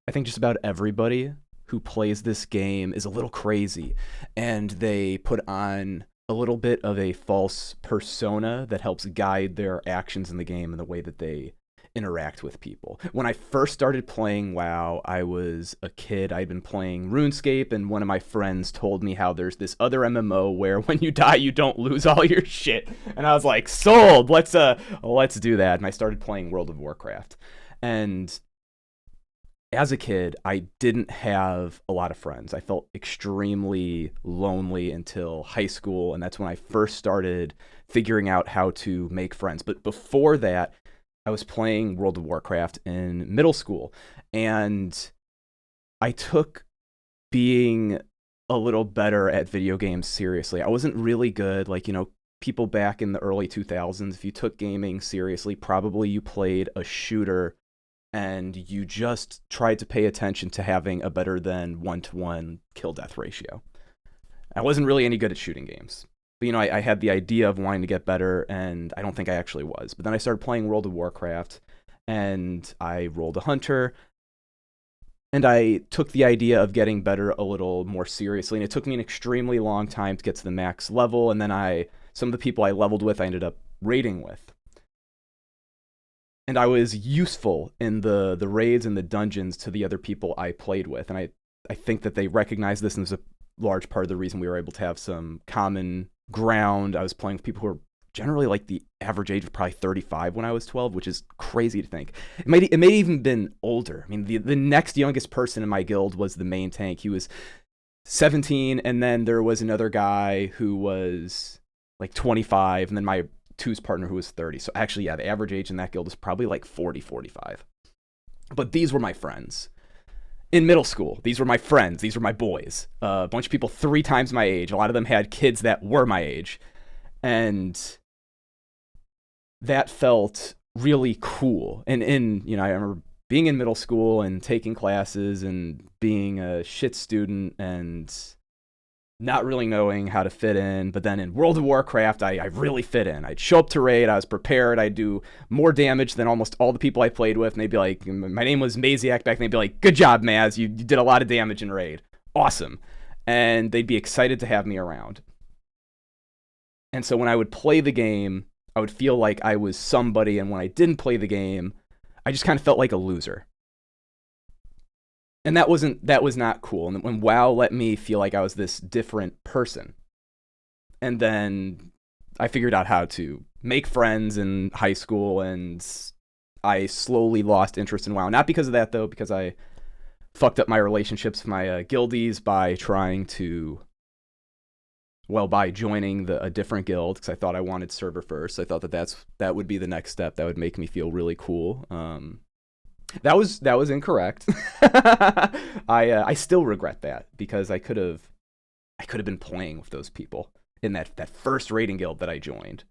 I think just about everybody who plays this game is a little crazy, and they put on a little bit of a false persona that helps guide their actions in the game and the way that they interact with people. When I first started playing WoW, I was a kid. I'd been playing RuneScape, and one of my friends told me how there's this other MMO where when you die, you don't lose all your shit. And I was like, sold. Let's do that. And I started playing World of Warcraft. And as a kid, I didn't have a lot of friends. I felt extremely lonely until high school, and that's when I first started figuring out how to make friends. But before that, I was playing World of Warcraft in middle school, and I took being a little better at video games seriously. I wasn't really good, like, people back in the early 2000s, if you took gaming seriously, probably you played a shooter and you just tried to pay attention to having a better than 1-to-1 kill death ratio. I wasn't really any good at shooting games. But, I had the idea of wanting to get better, and I don't think I actually was. But then I started playing World of Warcraft, and I rolled a hunter, and I took the idea of getting better a little more seriously, and it took me an extremely long time to get to the max level, and then some of the people I leveled with, I ended up raiding with. And I was useful in the raids and the dungeons to the other people I played with. And I think that they recognized this, and was a large part of the reason we were able to have some common ground. I was playing with people who were generally like the average age of probably 35 when I was 12, which is crazy to think. It may even been older. I mean, the next youngest person in my guild was the main tank. He was 17, and then there was another guy who was like 25, and then my two's partner who was 30. So actually, yeah, the average age in that guild is probably like 40, 45. But these were my friends. In middle school, these were my friends. These were my boys. A bunch of people 3 times my age. A lot of them had kids that were my age. And that felt really cool. And I remember being in middle school and taking classes and being a shit student and not really knowing how to fit in. But then in World of Warcraft, I really fit in. I'd show up to raid, I was prepared, I'd do more damage than almost all the people I played with, and they'd be like, my name was Maziak back then, they'd be like, good job, Maz, you did a lot of damage in raid. Awesome. And they'd be excited to have me around. And so when I would play the game, I would feel like I was somebody, and when I didn't play the game, I just kind of felt like a loser. And that was not cool. And when WoW let me feel like I was this different person. And then I figured out how to make friends in high school, and I slowly lost interest in WoW. Not because of that, though, because I fucked up my relationships with my guildies by by joining a different guild, because I thought I wanted server first. I thought that would be the next step that would make me feel really cool. That was incorrect. I still regret that, because I could have been playing with those people in that first raiding guild that I joined.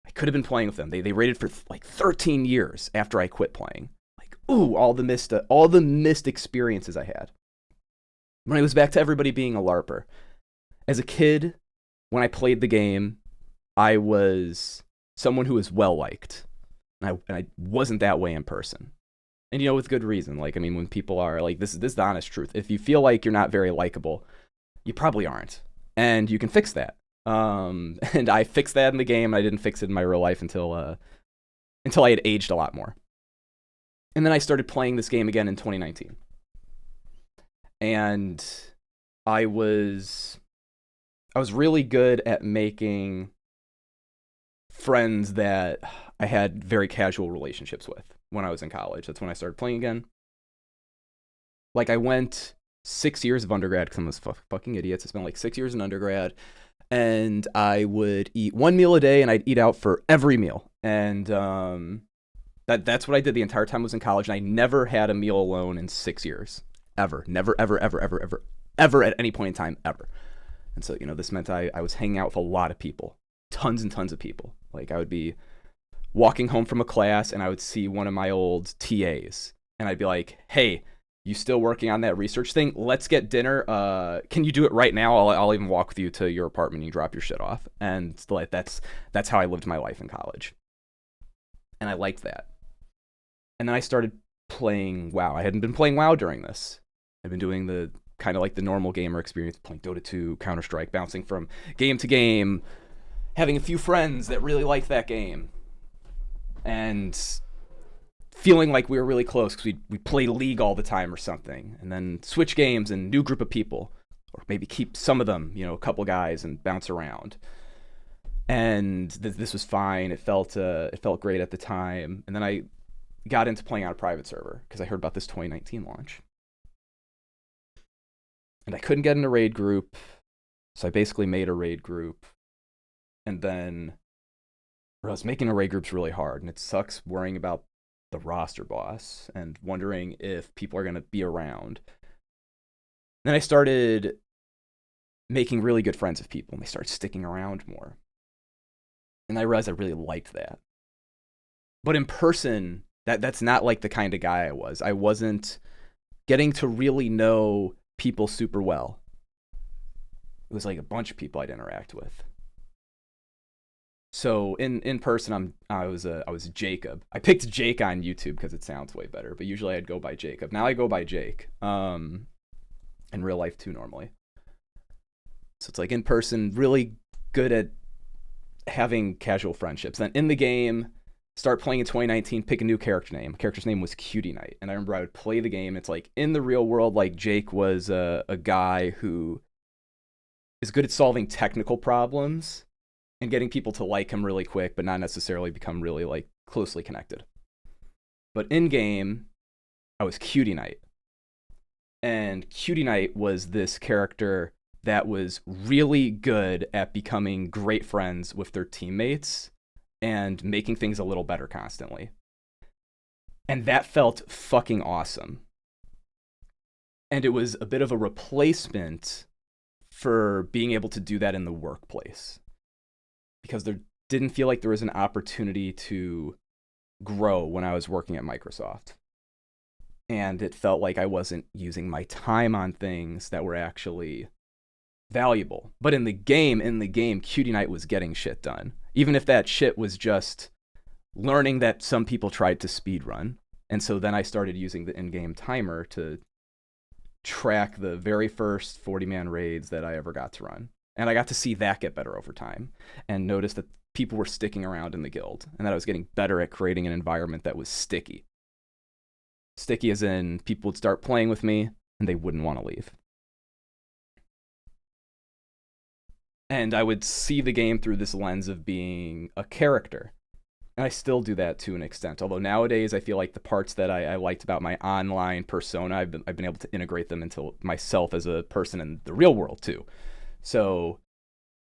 I could have been playing with them. They raided for like 13 years after I quit playing. Like, ooh, all the missed experiences I had. When I was back to everybody being a LARPer. As a kid, when I played the game, I was someone who was well liked. And I wasn't that way in person. And, with good reason. Like, I mean, when people are like, this is the honest truth. If you feel like you're not very likable, you probably aren't. And you can fix that. And I fixed that in the game. I didn't fix it in my real life until I had aged a lot more. And then I started playing this game again in 2019. And I was really good at making friends that I had very casual relationships with when I was in college. That's when I started playing again. Like, I went 6 years of undergrad, because I'm those fucking idiots. I spent like 6 years in undergrad, and I would eat 1 meal a day, and I'd eat out for every meal. And that's what I did the entire time I was in college, and I never had a meal alone in 6 years. Ever. Never, ever, ever, ever, ever, ever at any point in time, ever. And so, this meant I was hanging out with a lot of people. Tons and tons of people. Like, I would be walking home from a class, and I would see one of my old TAs, and I'd be like, hey, you still working on that research thing? Let's get dinner. Can you do it right now? I'll even walk with you to your apartment and you drop your shit off. And like, that's how I lived my life in college. And I liked that. And then I started playing WoW. I hadn't been playing WoW during this. I'd been doing the kind of like the normal gamer experience, playing Dota 2, Counter-Strike, bouncing from game to game, having a few friends that really liked that game, and feeling like we were really close because we play League all the time or something, and then switch games and new group of people, or maybe keep some of them, a couple guys, and bounce around. And this was fine. It felt great at the time. And then I got into playing on a private server because I heard about this 2019 launch. And I couldn't get in a raid group, so I basically made a raid group. And then I was making a raid group's really hard, and it sucks worrying about the roster boss and wondering if people are going to be around. Then I started making really good friends with people, and they started sticking around more. And I realized I really liked that. But in person, that's not like the kind of guy I was. I wasn't getting to really know people super well. It was like a bunch of people I'd interact with. So in person, I was Jacob. I picked Jake on YouTube because it sounds way better, but usually I'd go by Jacob. Now I go by Jake. In real life too, normally. So it's like in person, really good at having casual friendships. Then in the game, start playing in 2019, pick a new character name. Character's name was Cutie Knight. And I remember I would play the game. It's like in the real world, like Jake was a guy who is good at solving technical problems and getting people to like him really quick, but not necessarily become really like closely connected. But in game, I was Cutie Knight. And Cutie Knight was this character that was really good at becoming great friends with their teammates and making things a little better constantly. And that felt fucking awesome. And it was a bit of a replacement for being able to do that in the workplace, because there didn't feel like there was an opportunity to grow when I was working at Microsoft. And it felt like I wasn't using my time on things that were actually valuable. But in the game, Cutie Knight was getting shit done. Even if that shit was just learning that some people tried to speedrun. And so then I started using the in-game timer to track the very first 40-man raids that I ever got to run. And I got to see that get better over time and notice that people were sticking around in the guild and that I was getting better at creating an environment that was sticky. Sticky as in people would start playing with me and they wouldn't want to leave. And I would see the game through this lens of being a character. And I still do that to an extent. Although nowadays I feel like the parts that I liked about my online persona, I've been able to integrate them into myself as a person in the real world too. So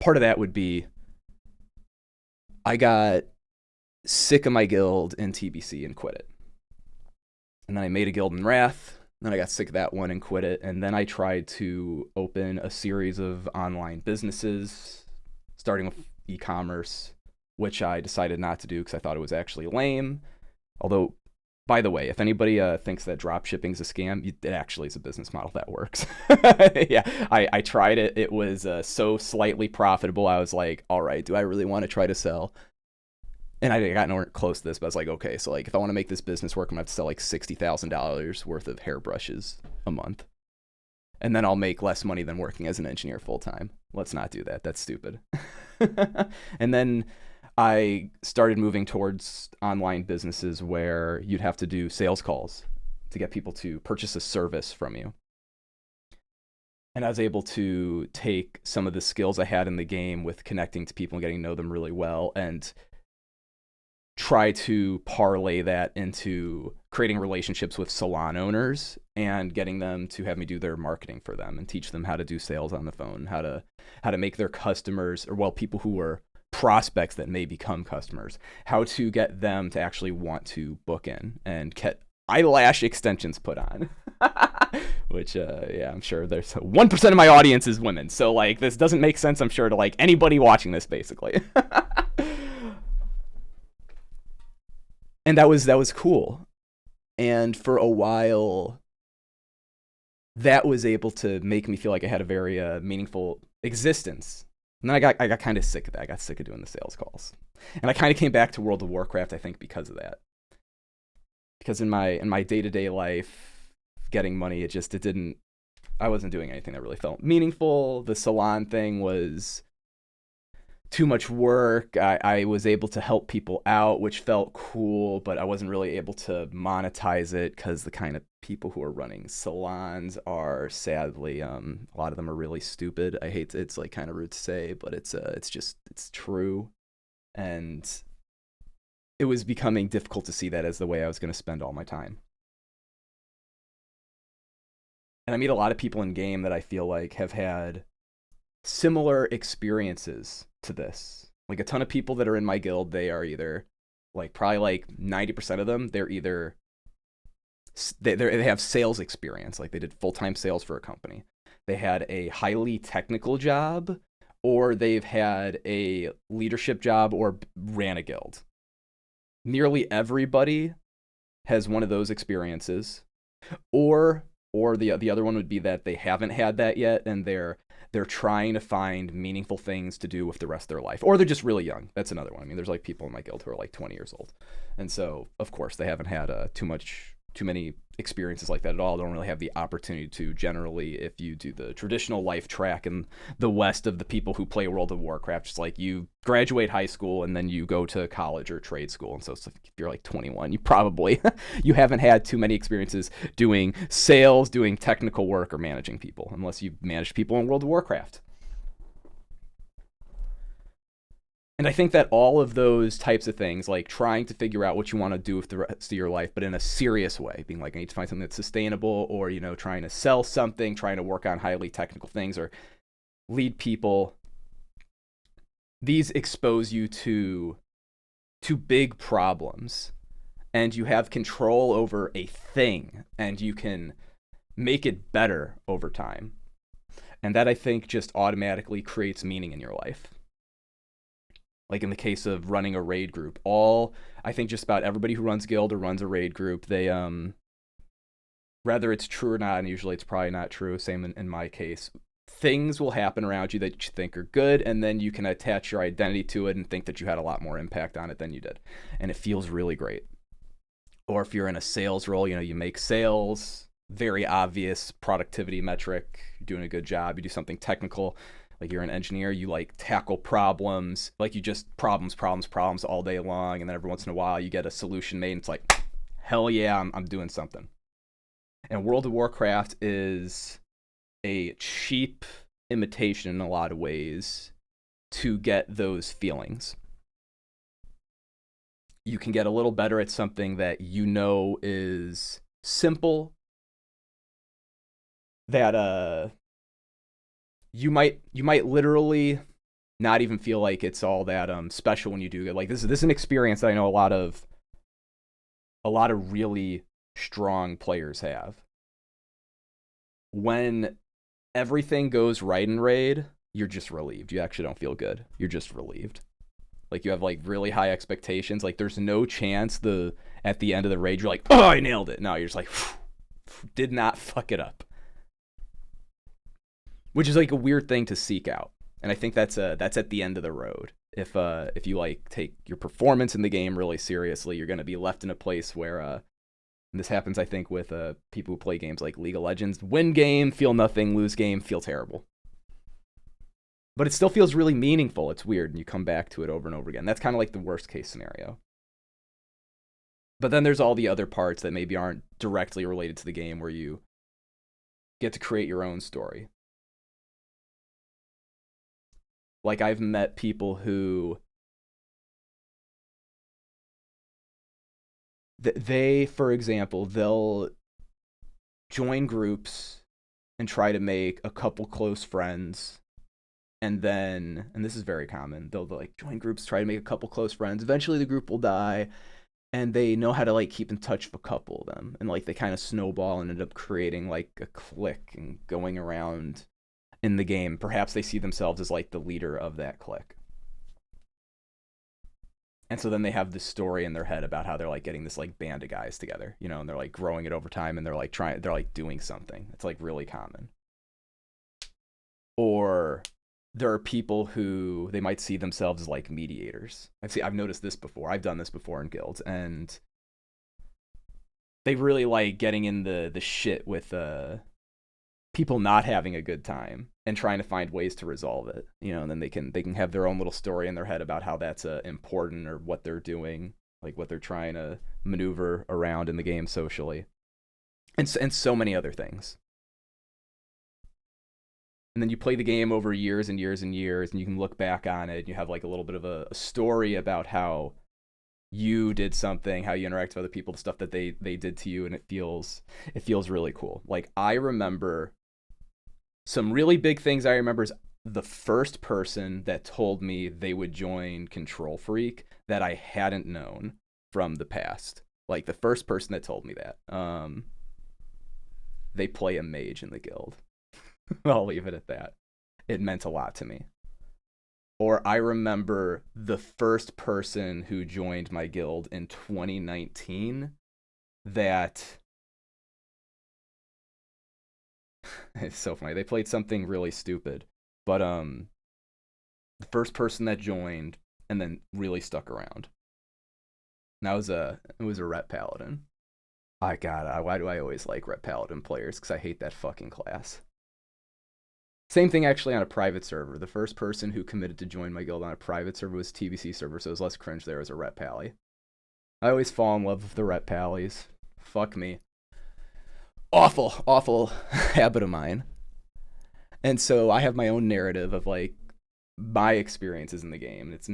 part of that would be I got sick of my guild in TBC and quit it. And then I made a guild in Wrath. Then I got sick of that one and quit it. And then I tried to open a series of online businesses, starting with e-commerce, which I decided not to do because I thought it was actually lame. Although, by the way, if anybody thinks that drop shipping is a scam, it actually is a business model that works. Yeah, I tried it. It was so slightly profitable. I was like, all right, do I really want to try to sell? And I got nowhere close to this, but I was like, okay, so like if I want to make this business work, I'm going to have to sell like $60,000 worth of hairbrushes a month. And then I'll make less money than working as an engineer full time. Let's not do that. That's stupid. And then I started moving towards online businesses where you'd have to do sales calls to get people to purchase a service from you. And I was able to take some of the skills I had in the game with connecting to people and getting to know them really well and try to parlay that into creating relationships with salon owners and getting them to have me do their marketing for them and teach them how to do sales on the phone, how to make their customers, or well, people who were prospects that may become customers, how to get them to actually want to book in and get eyelash extensions put on. Which, yeah, I'm sure there's 1% of my audience is women. So like this doesn't make sense, I'm sure, to like anybody watching this basically. And that was cool. And for a while, that was able to make me feel like I had a very meaningful existence. And then I got kind of sick of that. I got sick of doing the sales calls. And I kind of came back to World of Warcraft, I think, because of that. because in my day-to-day life, getting money, it didn't, I wasn't doing anything that really felt meaningful. The salon thing was too much work. I was able to help people out, which felt cool, but I wasn't really able to monetize it because the kind of people who are running salons are sadly, a lot of them are really stupid. I hate to, it's like kind of rude to say, but it's true. And it was becoming difficult to see that as the way I was going to spend all my time. And I meet a lot of people in game that I feel like have had similar experiences to this. Like a ton of people that are in my guild, they are either like probably like 90% of them, they're either they have sales experience, like they did full-time sales for a company. They had a highly technical job, or they've had a leadership job or ran a guild. Nearly everybody has one of those experiences, or the other one would be that they haven't had that yet and they're trying to find meaningful things to do with the rest of their life, or they're just really young. That's another one. I mean, there's like people in my guild who are like 20 years old, and so of course they haven't had too many experiences like that at all. They don't really have the opportunity to. Generally, if you do the traditional life track in the West of the people who play World of Warcraft, it's like you graduate high school and then you go to college or trade school. And so if you're like 21, you probably you haven't had too many experiences doing sales, doing technical work, or managing people, unless you've managed people in World of Warcraft. And I think that all of those types of things, like trying to figure out what you want to do with the rest of your life, but in a serious way, being like, I need to find something that's sustainable, or, you know, trying to sell something, trying to work on highly technical things, or lead people, these expose you to big problems. And you have control over a thing, and you can make it better over time. And that, I think, just automatically creates meaning in your life. Like in the case of running a raid group, I think just about everybody who runs guild or runs a raid group, they whether it's true or not, and usually it's probably not true, same in my case, things will happen around you that you think are good, and then you can attach your identity to it and think that you had a lot more impact on it than you did, and it feels really great. Or if you're in a sales role, you know, you make sales, very obvious productivity metric, you're doing a good job, you do something technical, like you're an engineer, you like tackle problems, like you just problems all day long, and then every once in a while you get a solution made, and it's like, hell yeah, I'm doing something. And World of Warcraft is a cheap imitation in a lot of ways to get those feelings. You can get a little better at something that you know is simple, that you might literally not even feel like it's all that special when you do it. Like this is an experience that I know a lot of really strong players have. When everything goes right in raid, you're just relieved. You actually don't feel good. You're just relieved. Like you have like really high expectations. Like there's no chance at the end of the raid you're like, oh, I nailed it. No, you're just like, did not fuck it up. Which is like a weird thing to seek out, and I think that's at the end of the road. If you like take your performance in the game really seriously, you're going to be left in a place where, and this happens I think with people who play games like League of Legends, win game, feel nothing, lose game, feel terrible. But it still feels really meaningful. It's weird, and you come back to it over and over again. That's kind of like the worst case scenario. But then there's all the other parts that maybe aren't directly related to the game, where you get to create your own story. Like I've met people who they, for example, they'll join groups and try to make a couple close friends, and this is very common, they'll like join groups, try to make a couple close friends, eventually the group will die, and they know how to like keep in touch with a couple of them, and like they kind of snowball and end up creating like a clique and going around in the game. Perhaps they see themselves as like the leader of that clique. And so then they have this story in their head about how they're like getting this like band of guys together, you know, and they're like growing it over time, and they're like doing something. It's like really common. Or there are people who they might see themselves as like mediators. I've noticed this before. I've done this before in guilds, and they really like getting in the shit with people not having a good time and trying to find ways to resolve it, and then they can have their own little story in their head about how that's important, or what they're doing, like what they're trying to maneuver around in the game socially, and so many other things. And then you play the game over years and years and years, and you can look back on it, and you have like a little bit of a story about how you did something, how you interact with other people, the stuff that they did to you, and it feels really cool. Like, I remember some really big things. I remember is the first person that told me they would join Control Freak that I hadn't known from the past. Like, the first person that told me that. They play a mage in the guild. I'll leave it at that. It meant a lot to me. Or I remember the first person who joined my guild in 2019 that... It's so funny. They played something really stupid. But the first person that joined and then really stuck around. And it was a Ret Paladin. Why do I always like Ret Paladin players? Because I hate that fucking class. Same thing actually on a private server. The first person who committed to join my guild on a private server was TBC server, so it was less cringe there as a Ret Pally. I always fall in love with the Ret Pallies. Fuck me. Awful habit of mine. And so I have my own narrative of like my experiences in the game. It's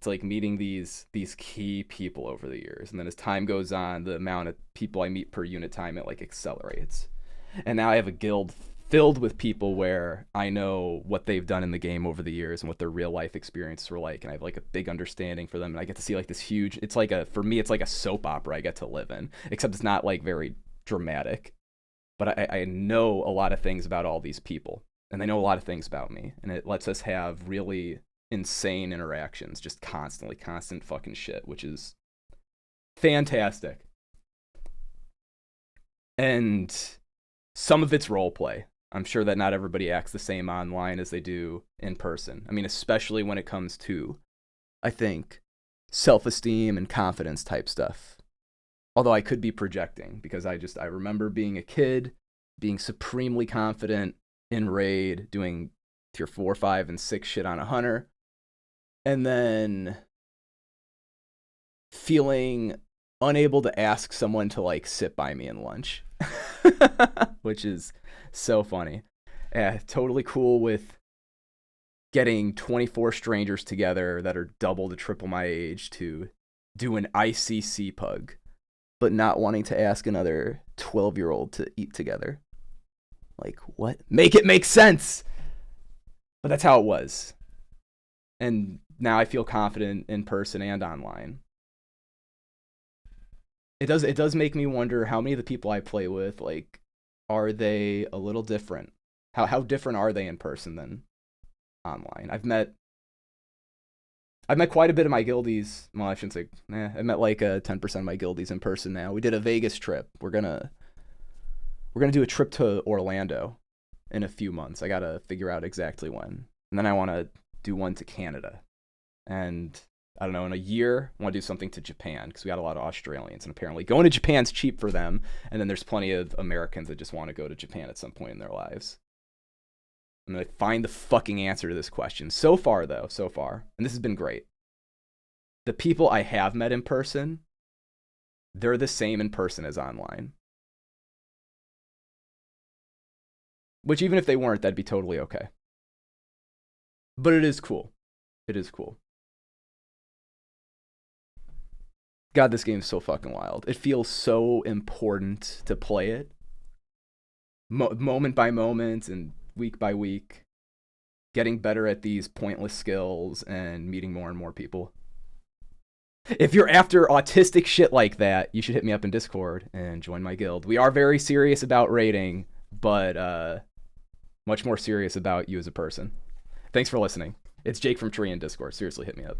like meeting these key people over the years. And then as time goes on, the amount of people I meet per unit time, it like accelerates. And now I have a guild filled with people where I know what they've done in the game over the years and what their real life experiences were like, and I have like a big understanding for them, and I get to see like this huge, for me it's like a soap opera I get to live in, except it's not like very dramatic, but I know a lot of things about all these people, and they know a lot of things about me, and it lets us have really insane interactions, just constant fucking shit, which is fantastic. And some of it's role play. I'm sure that not everybody acts the same online as they do in person. I mean, especially when it comes to, I think, self-esteem and confidence type stuff. Although I could be projecting, because I remember being a kid, being supremely confident in raid, doing tier 4, 5, and 6 shit on a hunter, and then feeling unable to ask someone to like sit by me in lunch. Which is so funny. Totally cool with getting 24 strangers together that are double to triple my age to do an ICC pug, but not wanting to ask another 12-year-old to eat together. Like, what? Make it make sense! But that's how it was. And now I feel confident in person and online. It does make me wonder how many of the people I play with, like, are they a little different? How different are they in person than online? I've met quite a bit of my guildies. Well, I shouldn't say. I met like 10% of my guildies in person now. We did a Vegas trip. We're gonna do a trip to Orlando in a few months. I gotta figure out exactly when, and then I want to do one to Canada, and I don't know, in a year, I want to do something to Japan, because we got a lot of Australians, and apparently going to Japan's cheap for them, and then there's plenty of Americans that just want to go to Japan at some point in their lives. I'm going to find the fucking answer to this question. So far, and this has been great, the people I have met in person, they're the same in person as online. Which, even if they weren't, that'd be totally okay. But it is cool. It is cool. God, this game's so fucking wild. It feels so important to play it. Moment by moment and week by week. Getting better at these pointless skills and meeting more and more people. If you're after autistic shit like that, you should hit me up in Discord and join my guild. We are very serious about raiding, but much more serious about you as a person. Thanks for listening. It's Jake from Tree in Discord. Seriously, hit me up.